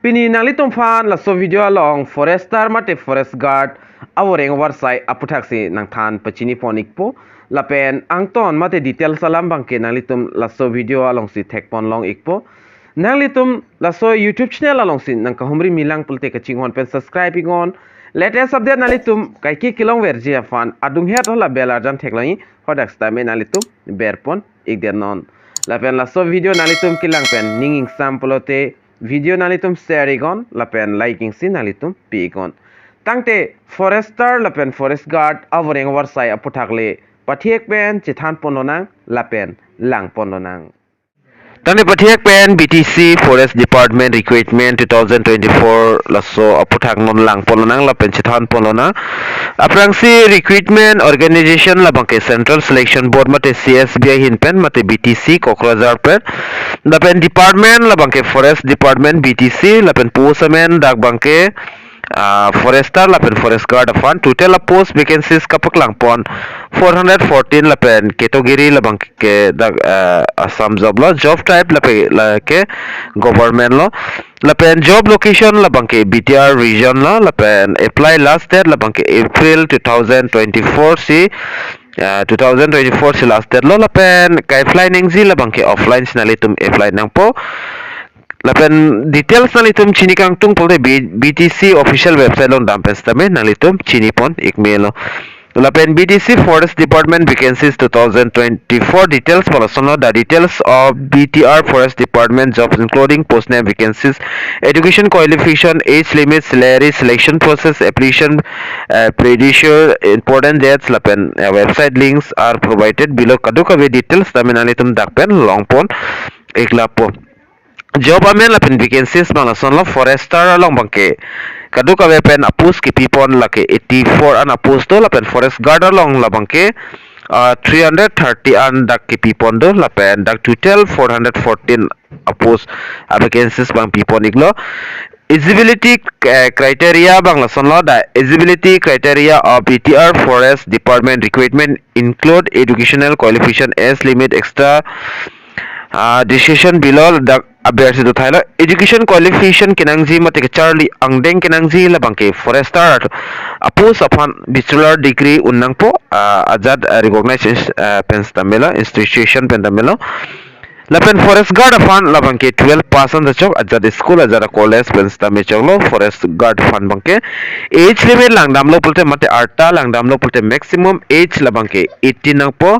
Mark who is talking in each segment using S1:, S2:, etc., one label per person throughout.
S1: Pini nalitum fan la so video along forestar mate forest guard aworeng warsai APHUTHAK si nang than pachini ponik po la pen angton mate detail salam bangke nalitum la so video along si tek pon long ikpo nalitum la so YouTube channel along si nang kahumri milang pulte kaching hon pen subscribe ingon latest update nalitum kai ki kilong verji fan adung het hola bela jan theklangi hodak stame nalitum berpon igdernon la pen la so video nalitum kilang pen ninging sampulote video nalitum share igon lapen liking si nalitum pi igon tangte forester lapen forest guard aworeng warsai APHUTHAK le pathiek pen chithan pononang lapen lang pononang tangte pathiek pen BTC Forest Department Recruitment 2024 laso APHUTHAK non lang pononang lapen chithan ponona aprangsi recruitment organization labangke Central Selection Board mate CSBI hinpen mate BTC Kokrajhar pen lapen department labangke Forest Department BTC lapen posamen dagbangke Forester lapen forest guard afan total post vacancies kapaklang pon 414 lapen category labang ke assam job lo job type ke government lo lapen job location labang ke BTR region lo lapen apply last date labang ke April 2024 si 2024 si last date lo lapen kai apply ning zi labang ke offline sinalitum apply nang po lapen details nalitum chini kang tung polte BTC official website long dampes tame nalitum chini pon ikmelo lapen BTC Forest Department vacancies 2024 details palasono the details of BTR Forest Department jobs including post name vacancies education qualification age limit salary selection process application predicture important dates lapen website links are provided below kaduka details tame nalitum dakpen long pon iklapo job amen lapen vacancies malason lo forester long bangke kaduka wepen apus ki pipon lake 84 an apus do lapen forest guard long labangke 330 an dak ki pipon do lapen dak total 414 apus vacancies bang pipon iglo eligibility criteria banglason lo the eligibility criteria of BTR Forest Department recruitment include educational qualification age limit extra decision below the abhyarthi to thailo education qualification kinangji mate Charlie angdeng kinangji labangke forester apus upon bachelor degree unnangpo azad recognized pens tamela institution pentamelo lapen forest guard fan labangke 12 person the chok azad school azad college pens tame choklo forest guard fan bangke age limit langdamlo pulte mate arta langdamlo pulte maximum age labangke 18 nangpo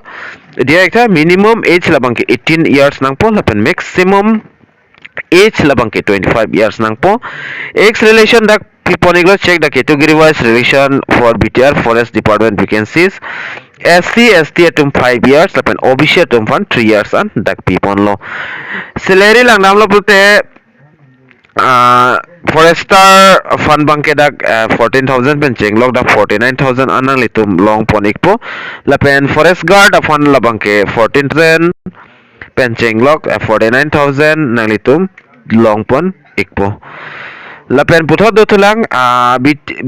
S1: director minimum age labangke 18 years nangpo lapen maximum age labangke 25 years nangpo ex relation dak piponiglo check the category wise relation for BTR Forest Department vacancies SC ST atum 5 years lapen OBC atum 3 years an dak pipon lo salary langnam lo pulte forester fund bangke dak 14,000 pen chenglok dak 49,000 anang litum long ponik po lapen forest guard fund labangke 14,000 pen chenglok 49,000 nang litum long pon ikpo lapen puthot dotulang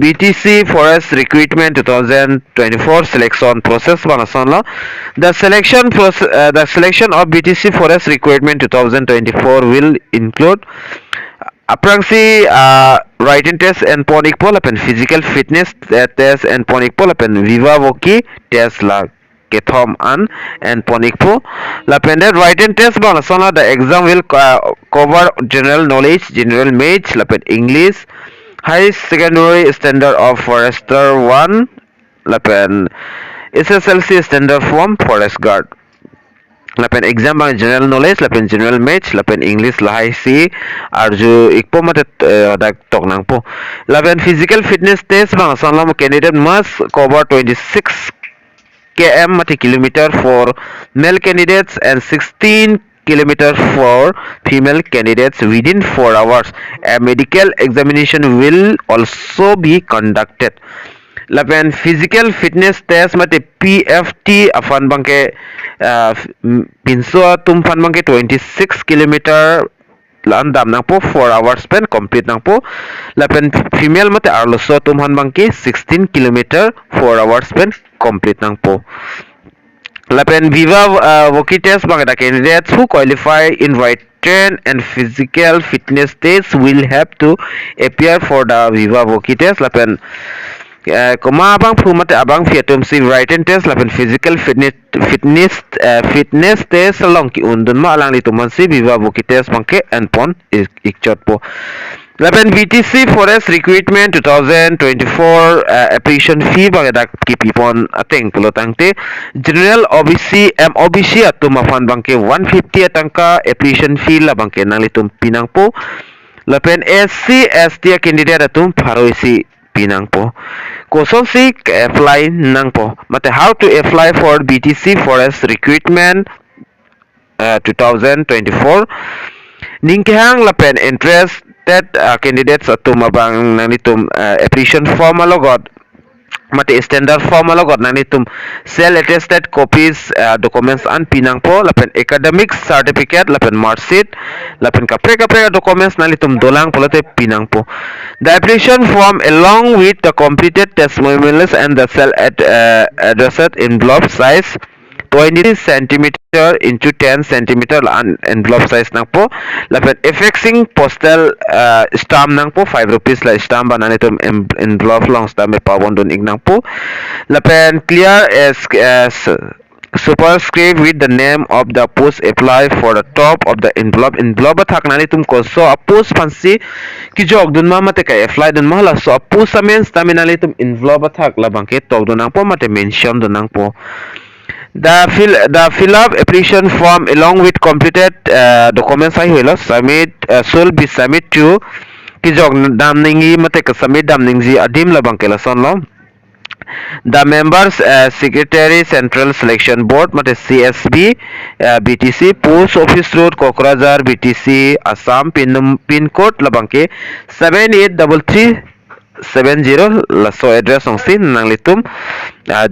S1: BTC Forest Recruitment 2024 selection process banason lo the selection of BTC Forest Recruitment 2024 will include aprangsi writing test and ponik po lapen physical fitness test and ponik po lapen vibhag test la kethom an and ponik po lapen that writing test banason the exam will cover general knowledge general maths lapen English high secondary standard of forester 1 lapen SSLC standard form forest guard lapen exam bang general knowledge lapen general maths lapen English lahai si arju ikpo mate dak toknang po lapen physical fitness test bang sanlam candidate must cover 26 km mate kilometer for male candidates and 16 kilometers for female candidates within 4 hours. A medical examination will also be conducted. Lapen physical fitness test mate PFT afan bangke pinso tum fan bangke 26 kilometer landam nang po 4 hours pen complete nang po lapen female mate arloso tum han bangke 16 kilometer 4 hours pen complete nang po Lapen Viva Voki test bang the candidates who qualify in written and physical fitness tests will have to appear for the Viva Voki test. Lapen koma abang phumate abang fiatum si written test lapen physical fitness test long ki undun ma alang lituman si Viva Voki test bangke endpon ikchot po. Lapen BTC Forest Recruitment 2024 application fee bangke kipipon ateng pulotangte General OBC MOBC atumafan bangke 150 atangka application fee la bangke nalitum pinang po. Lapen SC ST candidate atum paroisi pinang po. Kosong si apply nang po. Mate how to apply for BTC Forest Recruitment 2024 ningkehang lapen interested candidates atum abang nanitum application form alogot mate standard form alogot nanitum self attested copies documents and pinang po lapen academic certificate lapen mark sheet lapen kapre documents nanitum dolang polote pinang po. The application form along with the completed testimonials and the self addressed envelope size 20 centimeter into 10 centimeter envelope size nang po lapen affixing postal stamp nang po 5 rupees la stamp banan itum envelope long stamp pawon don ignang po lapen clear as superscript with the name of the post apply for the top of the envelope athak nani tum ko so a post fancy ki jog dun ma mate ka apply dun ma la so a post amen staminali tum envelope athak la bangke tok dun nang po mate mention dun nang po. The fill up application form along with completed documents I will submit should be submit to kijog damningi mate ka submit damningji adim labang kela sonlo. The members secretary central selection board mate CSB BTC post office road Kokrajhar BTC Assam pin code labangke 7833 70 laso address ong sin nang litum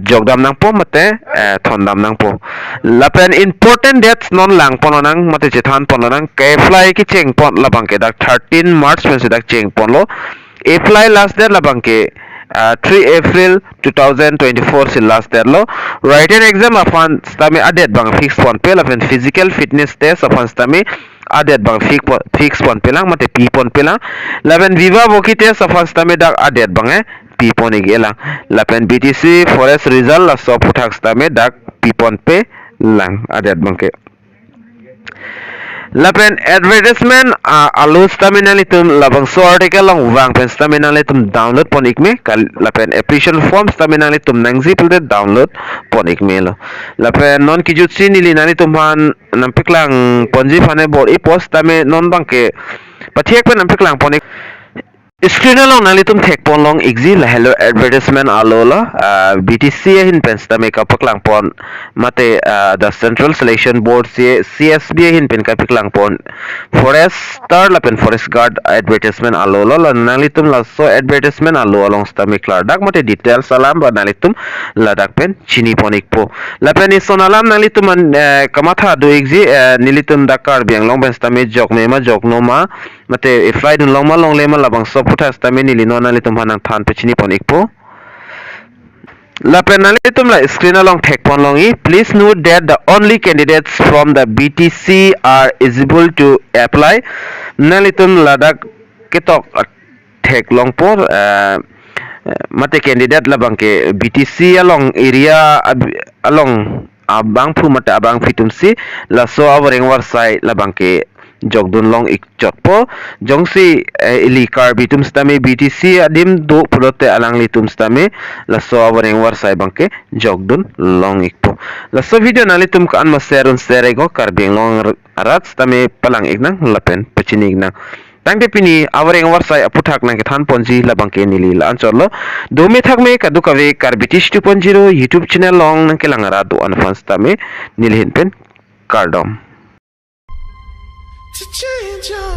S1: jogdam nang po mate thondam nang po lapen important dates non lang pon nang mate jethan pon nang ke fly ki cheng pon labang ke dak 13 March men dak cheng pon lo apply last date labang ke 3 April 2024 si last date lo written exam afan stami adet bang fix pon pe lapen physical fitness test afan stami adet bang fix pon pelang mate pi pon pelang lapen Viva Voki test afan stami dak adet bang pi pon igelang lapen BTC Forest result la so puthak stami dak pi pon pe lang adet bang ke lapen advertisement alus terminal itum labangso article long wang pen terminal itum download pon ikme lapen application form terminal itum nangzi pulte download pon ikme lo lapen non kijutsi nili nani tumhan nampiklang ponji phane board i post tame non bangke pathiek pen nampiklang pon ik screen along nalitum thek pon long exi la hello advertisement alola BTC hin pen stame kapaklang pon mate the central selection board CSB hin pen kapaklang pon forester la pen forest guard advertisement alola la nalitum la so advertisement alo along stame klar dak mate details salam ba nalitum la dak pen chini ponik po la pen isonalam nalitum kamatha do exi nilitum dakar biang long pen stame jok mema jok noma mate fly dun long ma long lema labang so putas tame nili nona litum hanang than pechini pon ikpo la penalitum la screen along thek pon longi please note that the only candidates from the BTC are eligible to apply nalitum ladak ketok thek long por mate candidate labang ke BTC along area along abang phu mate abang fitumsi la so awareng warsai labang ke jogdun long ikchot po jongsi ilikar bitum stame BTC adim do pulote alang litum stame laso awareng warsai bangke jogdun long ikpo laso video nalitum ka an maserun serego karbeng long arat stame palang ignang lapen pechini ignang tangte pini awareng warsai aputhak nang than ponji labangke nili la ancholo dome thakme kadukave karbitish 2.0 YouTube channel long nang kelangara do anfans tame nilhin pen KARDOM
S2: to change your